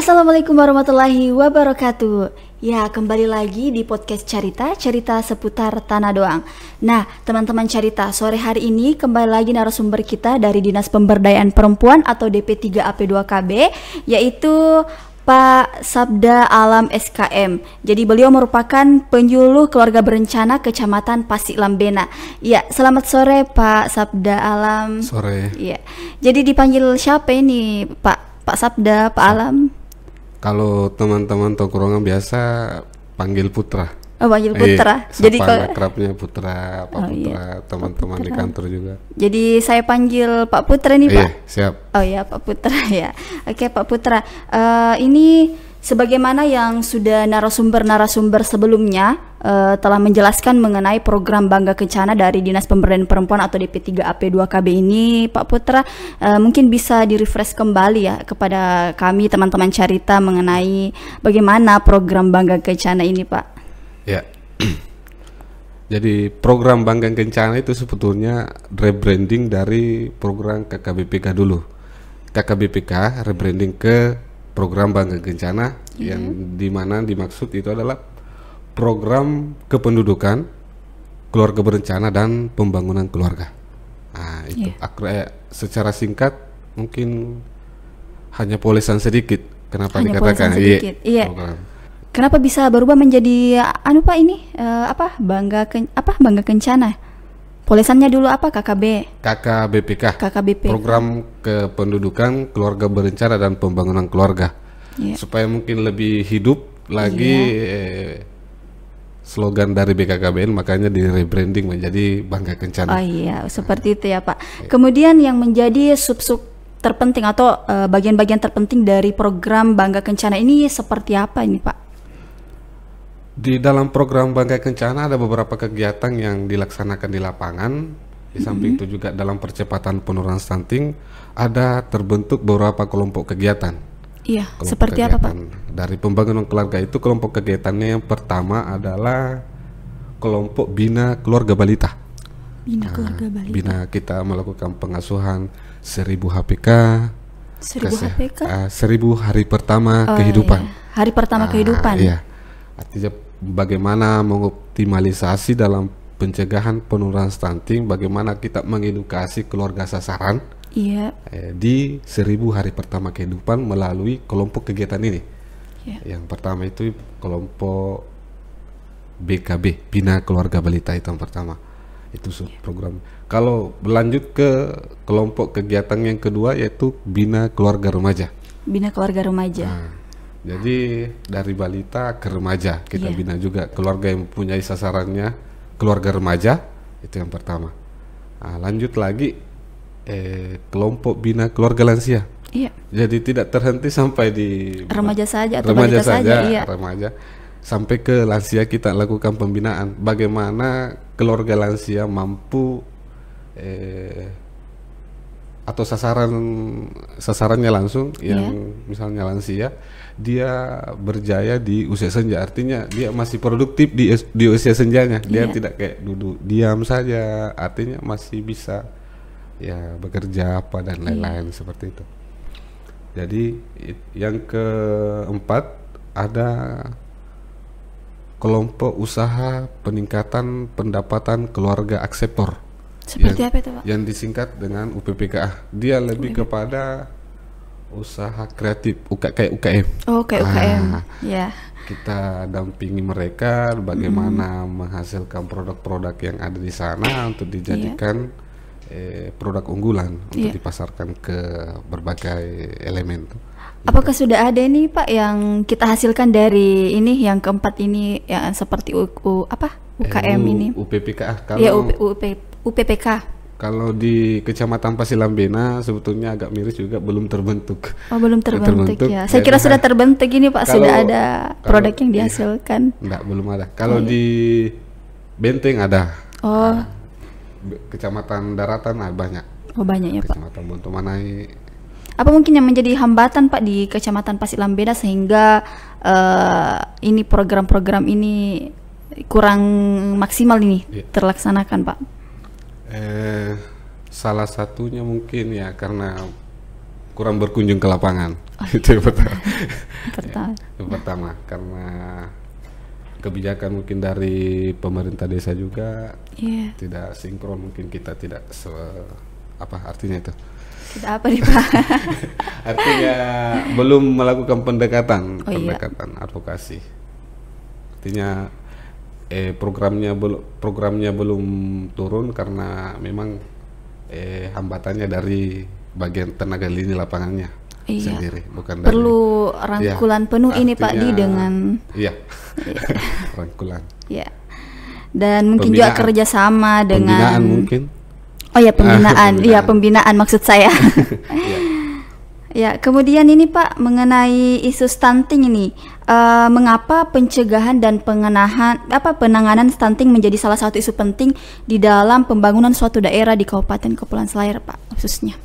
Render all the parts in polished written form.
Assalamualaikum warahmatullahi wabarakatuh. Ya, kembali lagi di podcast cerita seputar Tanah Doang. Nah, teman-teman cerita, sore hari ini kembali lagi narasumber kita dari Dinas Pemberdayaan Perempuan atau DP3AP2KB, yaitu Pak Sabda Alam SKM. Jadi beliau merupakan penyuluh keluarga berencana Kecamatan Pasir Lambena. Ya, selamat sore Pak Sabda Alam. Sore. Ya. Jadi dipanggil siapa ini, Pak? Pak Sabda, Pak Alam? Kalau teman-teman tongkrongan biasa panggil Putra. Oh, panggil Putra. Jadi kalau akrabnya Putra, Pak Putra, teman-teman di kantor juga. Jadi saya panggil Pak Putra nih, Pak. Siap. Oh ya, Pak Putra ya. Oke, Pak Putra. Ini sebagaimana yang sudah narasumber sebelumnya telah menjelaskan mengenai program Bangga Kencana dari Dinas Pemberdayaan Perempuan atau DP3AP2KB ini, Pak Putra, mungkin bisa di-refresh kembali ya kepada kami teman-teman cerita mengenai bagaimana program Bangga Kencana ini, Pak. Ya. Jadi program Bangga Kencana itu sebetulnya rebranding dari program KKBPK dulu. KKBPK rebranding ke program Bangga Kencana yang dimana dimaksud itu adalah program kependudukan, keluarga berencana dan pembangunan keluarga. Nah, itu secara singkat mungkin hanya polesan sedikit. Kenapa Hanya dikatakan sedikit. Iya. Program. Kenapa bisa berubah menjadi Pak ini Bangga Kencana? Polesannya dulu apa? KKBPK. Program kependudukan, keluarga berencana dan pembangunan keluarga. Supaya mungkin lebih hidup lagi slogan dari BKKBN, makanya di rebranding menjadi Bangga Kencana. Oh iya, seperti itu ya Pak. Kemudian yang menjadi sub-sub terpenting atau bagian-bagian terpenting dari program Bangga Kencana ini seperti apa ini Pak? Di dalam program Bangga Kencana ada beberapa kegiatan yang dilaksanakan di lapangan. Di samping itu juga dalam percepatan penurunan stunting ada terbentuk beberapa kelompok kegiatan. Iya, Kelompok seperti kegiatan. apa Pak? Dari pembangunan keluarga itu kelompok kegiatannya yang pertama adalah kelompok Bina Keluarga Balita. Bina Keluarga Balita. Bina kita melakukan pengasuhan 1000 HPK. 1000 HPK? 1000 hari pertama kehidupan. Iya. Hari pertama kehidupan. Iya. Artinya bagaimana mengoptimalisasi dalam pencegahan penurunan stunting, bagaimana kita mengedukasi keluarga sasaran. Iya. Di 1000 hari pertama kehidupan melalui kelompok kegiatan ini. Yang pertama itu kelompok BKB, Bina Keluarga Balita, itu yang pertama. Itu program. Kalau berlanjut ke kelompok kegiatan yang kedua yaitu Bina Keluarga Remaja. Bina Keluarga Remaja. Nah, jadi dari balita ke remaja kita bina juga keluarga yang mempunyai sasarannya keluarga remaja, itu yang pertama. Nah, lanjut lagi kelompok Bina Keluarga Lansia. Iya. Jadi tidak terhenti sampai di remaja saja atau remaja balita saja, iya. Remaja sampai ke lansia kita lakukan pembinaan. Bagaimana keluarga lansia mampu atau sasarannya langsung yang misalnya lansia, dia berjaya di usia senja, artinya dia masih produktif di usia senjanya. Dia tidak kayak duduk diam saja, artinya masih bisa ya bekerja apa dan lain-lain seperti itu. Jadi yang keempat ada kelompok usaha peningkatan pendapatan keluarga akseptor. Seperti apa itu Pak? Yang disingkat dengan UPPKA. Dia lebih kepada usaha kreatif, kayak UKM. Oh, kayak UKM. Ya. Kita dampingi mereka bagaimana menghasilkan produk-produk yang ada di sana untuk dijadikan produk unggulan untuk dipasarkan ke berbagai elemen. Apakah sudah ada nih Pak yang kita hasilkan dari ini yang keempat ini yang seperti UKM ini? UPPKA. Kalau UPPK. Kalau di Kecamatan Pasir Lambena sebetulnya agak miris juga, belum terbentuk. Oh, belum terbentuk ya. Saya kira sudah terbentuk ini Pak, sudah ada produk yang dihasilkan. Enggak, belum ada. Kalau di Benteng ada. Oh. Kecamatan Daratan banyak. Oh, banyak ya Pak. Kecamatan Bontomanai. Apa mungkin yang menjadi hambatan Pak di Kecamatan Pasir Lambena sehingga ini program-program ini kurang maksimal ini terlaksanakan Pak? Salah satunya mungkin ya karena kurang berkunjung ke lapangan. Itu yang pertama. Yang pertama karena kebijakan mungkin dari pemerintah desa juga tidak sinkron, mungkin kita tidak apa artinya itu? Tidak apa nih Pak? Artinya belum melakukan pendekatan advokasi. Artinya programnya belum turun karena memang hambatannya dari bagian tenaga lini lapangannya sendiri, bukan perlu rangkulan penuh ini Pak dengan rangkulan. Ya. Dan mungkin juga kerjasama dengan pembinaan mungkin. Oh ya, pembinaan. Iya, pembinaan maksud saya. Ya, kemudian ini Pak mengenai isu stunting ini, mengapa pencegahan dan penanganan stunting menjadi salah satu isu penting di dalam pembangunan suatu daerah di Kabupaten Kepulauan Selayar Pak khususnya?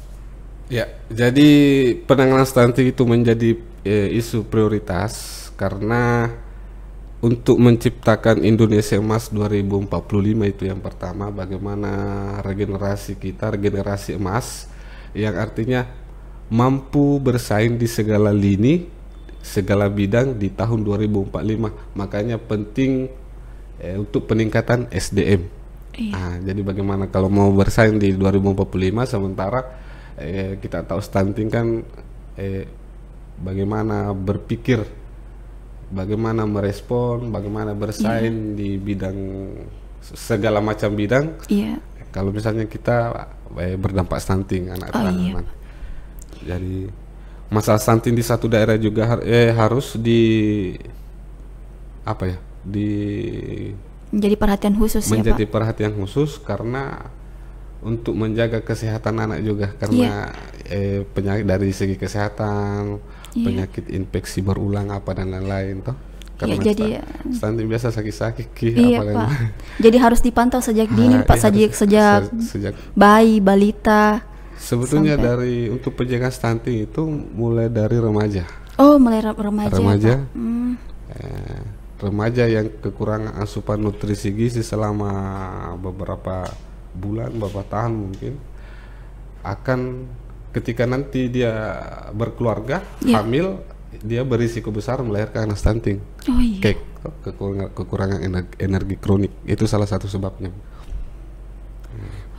Ya, jadi penanganan stunting itu menjadi isu prioritas karena untuk menciptakan Indonesia Emas 2045 itu yang pertama, bagaimana regenerasi emas yang artinya mampu bersaing di segala lini, segala bidang di tahun 2045. Makanya penting untuk peningkatan SDM. Jadi bagaimana kalau mau bersaing di 2045 sementara kita tahu stunting kan bagaimana berpikir, bagaimana merespon, bagaimana bersaing di bidang segala macam bidang. Kalau misalnya kita berdampak stunting anak tanaman. Jadi masalah stunting di satu daerah juga harus menjadi perhatian khusus menjadi perhatian khusus karena untuk menjaga kesehatan anak juga karena penyakit dari segi kesehatan, penyakit infeksi berulang apa dan lain-lain toh. Karena jadi stunting biasa sakit-sakit Pak. Jadi harus dipantau sejak dini Pak, sejak bayi, balita. Sebetulnya untuk pencegahan stunting itu mulai dari remaja. Oh, mulai remaja. Remaja yang kekurangan asupan nutrisi gizi selama beberapa bulan, beberapa tahun mungkin, akan ketika nanti dia berkeluarga, hamil, dia berisiko besar melahirkan anak stunting. Kekurangan energi kronik itu salah satu sebabnya.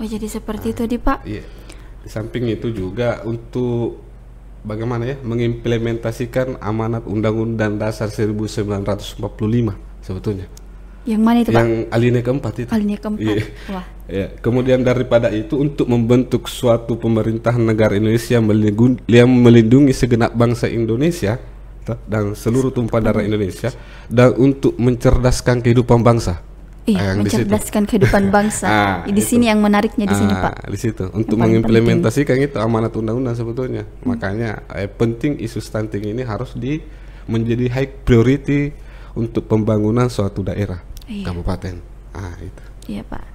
Oh, jadi seperti itu Pak. Iya. Di samping itu juga untuk bagaimana mengimplementasikan amanat Undang-Undang Dasar 1945 sebetulnya. Yang mana itu Pak? Yang alinea keempat itu. Alinea keempat. Wah. Kemudian daripada itu untuk membentuk suatu pemerintahan negara Indonesia yang melindungi segenap bangsa Indonesia dan seluruh tumpah darah Indonesia dan untuk mencerdaskan kehidupan bangsa. Mencerdaskan kehidupan bangsa. Di sini yang menariknya di sini Pak. Di situ untuk mengimplementasikan itu amanat undang-undang sebetulnya. Makanya penting isu stunting ini harus menjadi high priority untuk pembangunan suatu daerah, kabupaten. Itu. Iya Pak.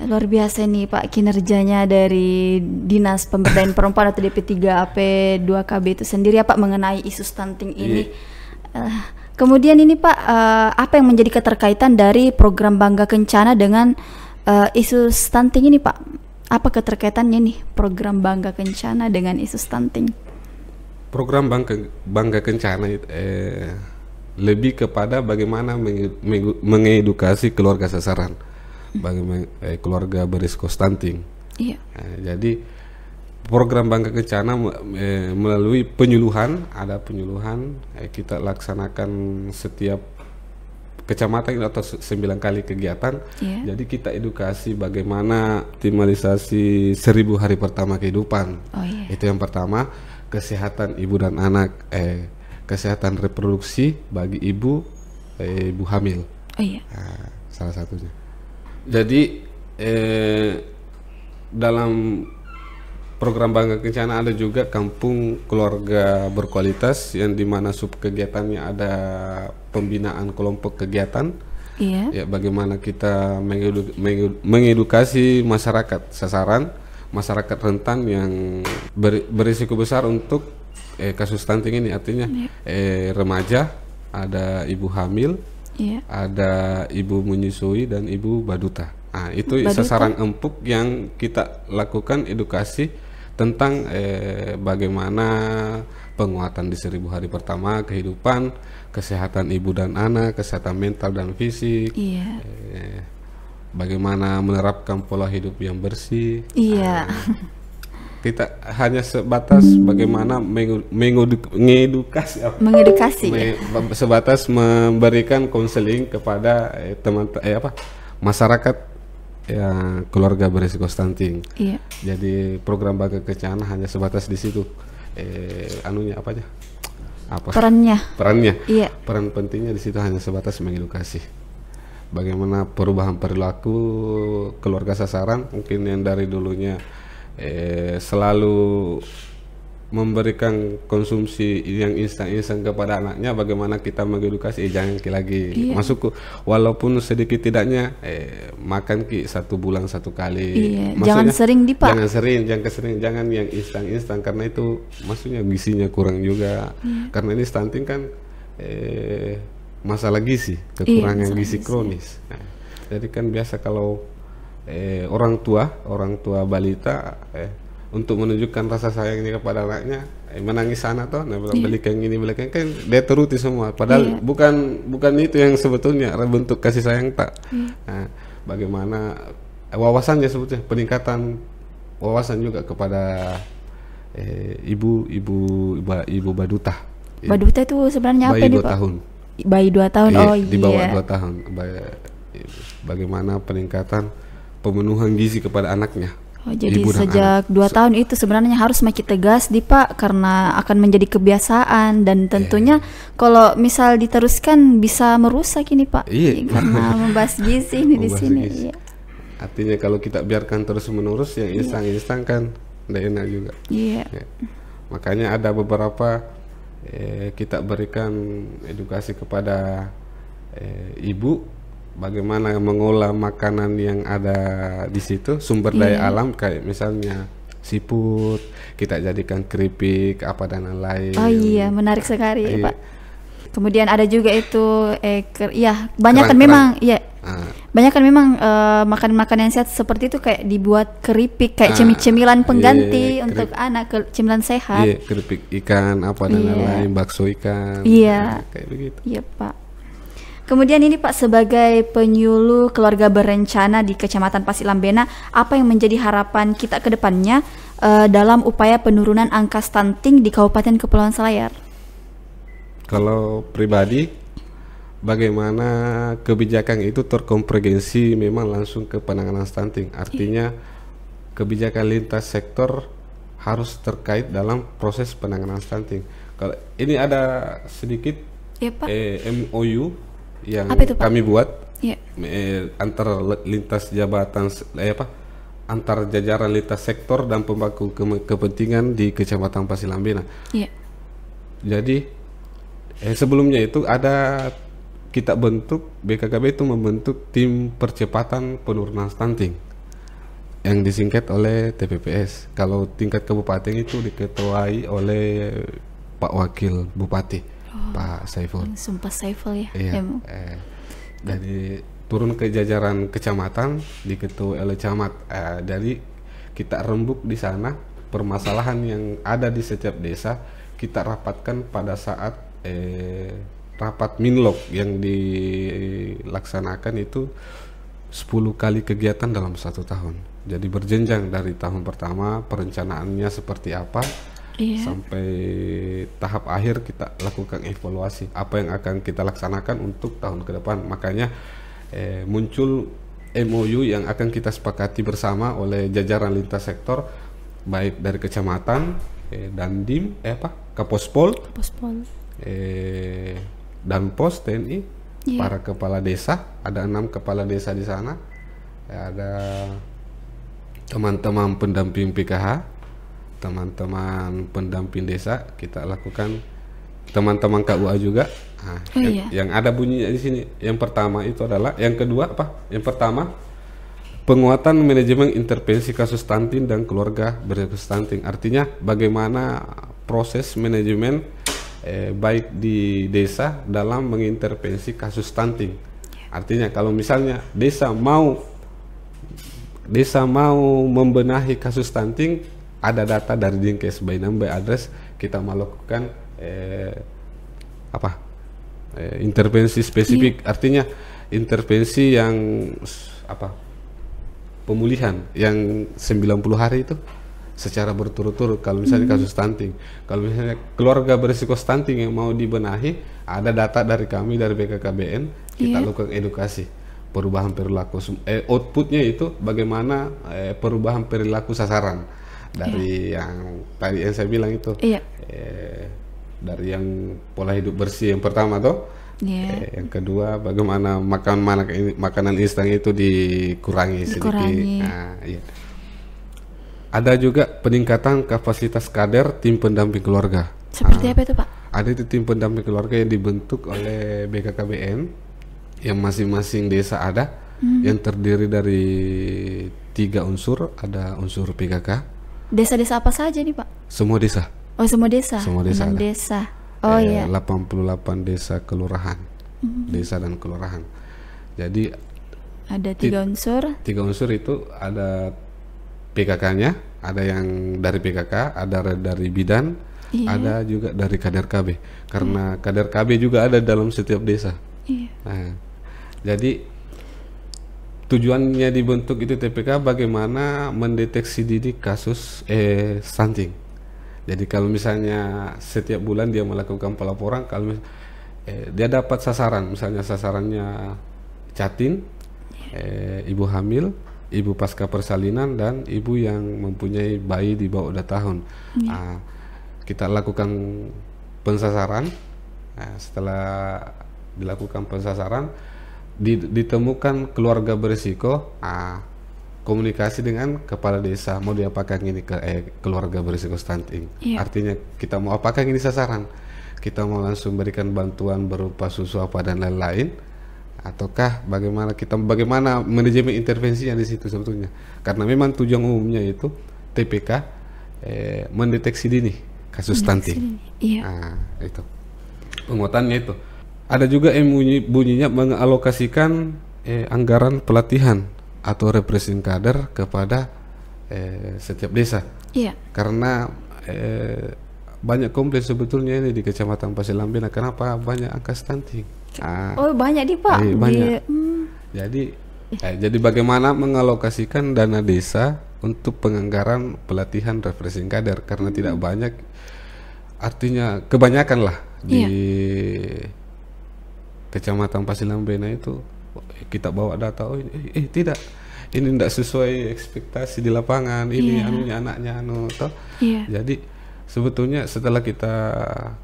Luar biasa nih Pak kinerjanya dari Dinas Pemberdayaan Perempuan atau DP3AP 2KB itu sendiri Pak mengenai isu stunting ini. Kemudian ini Pak, apa yang menjadi keterkaitan dari program Bangga Kencana dengan isu stunting ini Pak? Apa keterkaitannya nih program Bangga Kencana dengan isu stunting? Program Bangga Kencana lebih kepada bagaimana mengedukasi keluarga sasaran, bagaimana keluarga berisiko stunting. Jadi program Bangga Kencana melalui penyuluhan, kita laksanakan setiap kecamatan atau 9 kali kegiatan. Jadi kita edukasi bagaimana optimalisasi 1000 hari pertama kehidupan. Itu yang pertama, kesehatan ibu dan anak, kesehatan reproduksi bagi ibu hamil. Salah satunya. Jadi dalam program Bangga Kencana ada juga kampung keluarga berkualitas yang dimana sub kegiatannya ada pembinaan kelompok kegiatan. Ya, bagaimana kita mengedukasi masyarakat sasaran, masyarakat rentan yang berisiko besar untuk kasus stunting ini, artinya remaja, ada ibu hamil, ada ibu menyusui dan ibu baduta. Itu sasaran empuk yang kita lakukan edukasi tentang bagaimana penguatan di 1000 hari pertama kehidupan, kesehatan ibu dan anak, kesehatan mental dan fisik, bagaimana menerapkan pola hidup yang bersih. Kita hanya sebatas bagaimana mengedukasi, sebatas memberikan konseling kepada masyarakat yang keluarga berisiko stunting. Jadi program Bangga Kencana hanya sebatas di situ. Perannya. Peran pentingnya di situ hanya sebatas mengedukasi. Bagaimana perubahan perilaku keluarga sasaran, mungkin yang dari dulunya selalu memberikan konsumsi yang instan kepada anaknya, bagaimana kita mengedukasi jangan lagi masuk walaupun sedikit tidaknya makan 1 bulan 1 kali. Jangan sering jangan yang instan karena itu maksudnya gizinya kurang juga. Karena ini stunting kan masalah gizi, kekurangan gizi kronis. Jadi kan biasa kalau orang tua balita untuk menunjukkan rasa sayangnya kepada anaknya, menangis sana toh, belikan ini, belikan, kan dia turuti semua. Padahal bukan itu yang sebetulnya bentuk kasih sayang tak. Nah, bagaimana wawasannya sebetulnya, peningkatan wawasan juga kepada ibu baduta. Baduta itu sebenarnya apa nih, Pak? 2 tahun. Bayi 2 tahun. Di bawah 2 tahun. Bagaimana peningkatan pemenuhan gizi kepada anaknya. Jadi sejak 2 tahun itu sebenarnya harus makin tegas Pak, karena akan menjadi kebiasaan dan tentunya kalau misal diteruskan bisa merusak ini Pak. Karena membahas gizi ini di sini. Artinya kalau kita biarkan terus menerus yang instan kan tidak enak juga. Makanya ada beberapa kita berikan edukasi kepada ibu bagaimana mengolah makanan yang ada di situ, sumber daya alam kayak misalnya siput, kita jadikan keripik dan lain-lain. Menarik sekali Pak. Kemudian ada juga itu banyak kan memang banyak kan memang makanan-makanan yang sehat seperti itu kayak dibuat keripik kayak cemilan pengganti untuk anak, cemilan sehat. Keripik ikan dan lain-lain, bakso ikan. Kayak begitu. Pak. Kemudian ini Pak, sebagai penyuluh keluarga berencana di Kecamatan Pasir Lambena, apa yang menjadi harapan kita ke depannya dalam upaya penurunan angka stunting di Kabupaten Kepulauan Selayar? Kalau pribadi, bagaimana kebijakan itu terkomprehensi memang langsung ke penanganan stunting. Artinya kebijakan lintas sektor harus terkait dalam proses penanganan stunting. Kalau ini ada sedikit MOU yang kami buat antar lintas jabatan antar jajaran lintas sektor dan pemangku kepentingan di Kecamatan Pasir Lambena. Jadi sebelumnya itu ada kita bentuk, BKKB itu membentuk tim percepatan penurunan stunting yang disingkat oleh TPPS. Kalau tingkat kabupaten itu diketuai oleh Pak Wakil Bupati, Pak Saiful. Sumpah Saiful Dari turun ke jajaran kecamatan diketuai oleh camat. Dari kita rembuk di sana permasalahan yang ada di setiap desa, kita rapatkan pada saat rapat minlok yang dilaksanakan itu 10 kali kegiatan dalam 1 tahun. Jadi berjenjang dari tahun pertama perencanaannya seperti apa, sampai tahap akhir kita lakukan evaluasi apa yang akan kita laksanakan untuk tahun ke depan. Makanya muncul MOU yang akan kita sepakati bersama oleh jajaran lintas sektor, baik dari kecamatan, Dandim, Kapospol, Danpos TNI, para kepala desa, ada 6 kepala desa di sana, ada teman-teman pendamping PKH, teman-teman pendamping desa, kita lakukan teman-teman KUA juga. Yang ada bunyinya di sini. Yang pertama itu adalah, yang kedua Yang pertama, penguatan manajemen intervensi kasus stunting dan keluarga berisiko stunting. Artinya bagaimana proses manajemen baik di desa dalam mengintervensi kasus stunting. Artinya kalau misalnya desa mau membenahi kasus stunting, ada data dari Dinkes by name by address, kita melakukan intervensi spesifik, artinya intervensi yang pemulihan yang 90 hari itu secara berturut-turut. Kalau misalnya kasus stunting, kalau misalnya keluarga berisiko stunting yang mau dibenahi, ada data dari kami dari BKKBN, kita lakukan edukasi perubahan perilaku. Outputnya itu bagaimana perubahan perilaku sasaran dari yang tadi yang saya bilang itu, dari yang pola hidup bersih yang pertama tuh. Yang kedua, bagaimana makanan instan itu dikurangi sedikit. Nah, ada juga peningkatan kapasitas kader tim pendamping keluarga. Seperti apa itu Pak? Ada itu tim pendamping keluarga yang dibentuk oleh BKKBN, yang masing-masing desa ada, yang terdiri dari 3 unsur. Ada unsur PKK. Desa-desa apa saja nih Pak? Semua desa. Oh, semua desa. Semua desa. 6 desa. Oh iya. 88 desa kelurahan, desa dan kelurahan. Jadi ada 3 unsur. 3 unsur itu ada PKK-nya, ada yang dari PKK, ada dari bidan, ada juga dari kader KB. Karena kader KB juga ada dalam setiap desa. Nah, jadi tujuannya dibentuk itu TPK bagaimana mendeteksi dini kasus stunting. Jadi kalau misalnya setiap bulan dia melakukan pelaporan, kalau dia dapat sasaran, misalnya sasarannya Jatim, ibu hamil, ibu pasca persalinan, dan ibu yang mempunyai bayi di bawah 2 tahun. Kita lakukan pensasaran. Setelah dilakukan pensasaran, ditemukan keluarga berisiko, komunikasi dengan kepala desa, mau diapakan ini keluarga berisiko stunting. Artinya kita mau apakan ini sasaran, kita mau langsung berikan bantuan berupa susu apa dan lain-lain, ataukah bagaimana manajemen intervensinya di situ sebetulnya. Karena memang tujuan umumnya itu TPK mendeteksi dini kasus stunting. Itu penguatannya itu. Ada juga yang bunyinya mengalokasikan anggaran pelatihan atau represent kader kepada setiap desa. Karena banyak komplain sebetulnya ini di Kecamatan Pasir Lambena, kenapa banyak angka stunting. Oh banyak nih Pak. Banyak. Jadi bagaimana mengalokasikan dana desa untuk penganggaran pelatihan represent kader, karena tidak banyak, artinya kebanyakan lah di Kecamatan Pasir Lambena itu kita bawa data, tidak, ini tidak sesuai ekspektasi di lapangan, ini anunya anaknya toh. Jadi sebetulnya setelah kita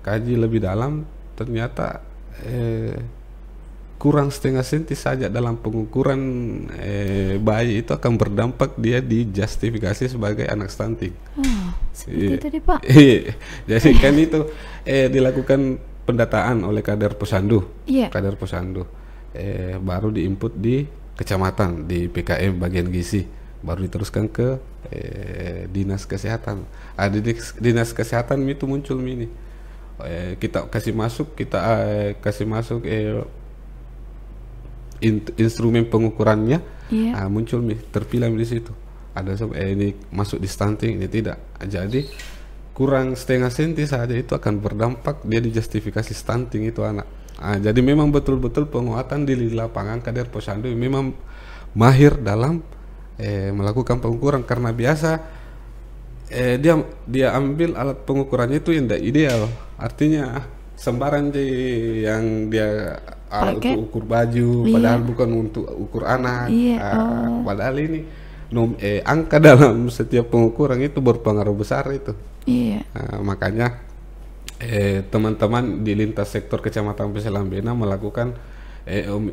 kaji lebih dalam, ternyata kurang setengah senti saja dalam pengukuran bayi itu akan berdampak dia dijustifikasi sebagai anak stunting. Seperti itu deh Pak. Jadi kan itu dilakukan pendataan oleh kader posyandu, kader posyandu. Baru diinput di kecamatan, di PKM bagian gizi, baru diteruskan ke dinas kesehatan. Dinas kesehatan itu muncul ini, kita kasih masuk, instrumen pengukurannya, muncul terpilih di situ. Ada ini masuk di stunting, ini tidak. Jadi kurang setengah senti saja itu akan berdampak dia dijustifikasi stunting itu anak. Jadi memang betul-betul penguatan di lapangan kader posyandu memang mahir dalam melakukan pengukuran, karena biasa dia ambil alat pengukurannya itu yang tidak ideal, artinya sembarang yang dia alat untuk ukur baju, padahal bukan untuk ukur anak. Padahal ini angka dalam setiap pengukuran itu berpengaruh besar itu. Makanya teman-teman di lintas sektor Kecamatan Pasir Lambena melakukan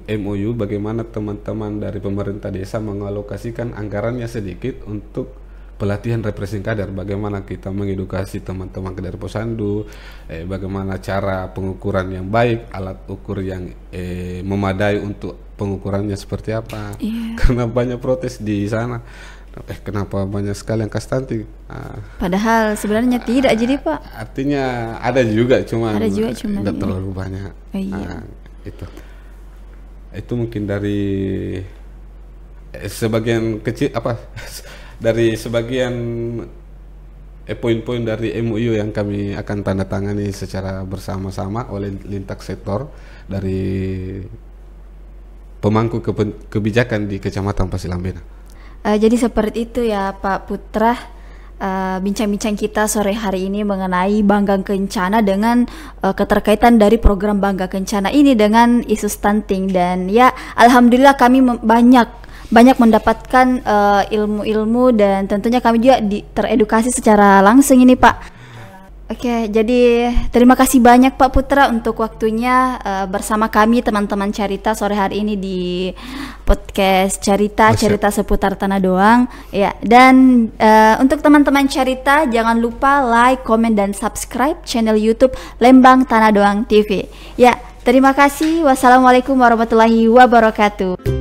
MOU bagaimana teman-teman dari pemerintah desa mengalokasikan anggarannya sedikit untuk pelatihan represent kader, bagaimana kita mengedukasi teman-teman kader posyandu, bagaimana cara pengukuran yang baik, alat ukur yang memadai untuk pengukurannya seperti apa. Karena banyak protes di sana, kenapa banyak sekali angka stunting. Padahal sebenarnya tidak jadi Pak. Artinya ada juga, cuman tidak terlalu banyak. Itu mungkin dari sebagian kecil dari sebagian poin-poin dari MOU yang kami akan tanda tangani secara bersama-sama oleh lintas sektor dari pemangku kebijakan di Kecamatan Pasir Lambena. Jadi seperti itu ya Pak Putra, bincang-bincang kita sore hari ini mengenai Bangga Kencana dengan keterkaitan dari program Bangga Kencana ini dengan isu stunting. Dan ya alhamdulillah kami banyak mendapatkan ilmu-ilmu dan tentunya kami juga teredukasi secara langsung ini Pak. Oke, jadi terima kasih banyak Pak Putra untuk waktunya bersama kami teman-teman Carita sore hari ini di podcast Carita seputar Tanah Doang. Ya, dan untuk teman-teman Carita jangan lupa like, komen dan subscribe channel YouTube Lembang Tanah Doang TV. Ya, terima kasih. Wassalamualaikum warahmatullahi wabarakatuh.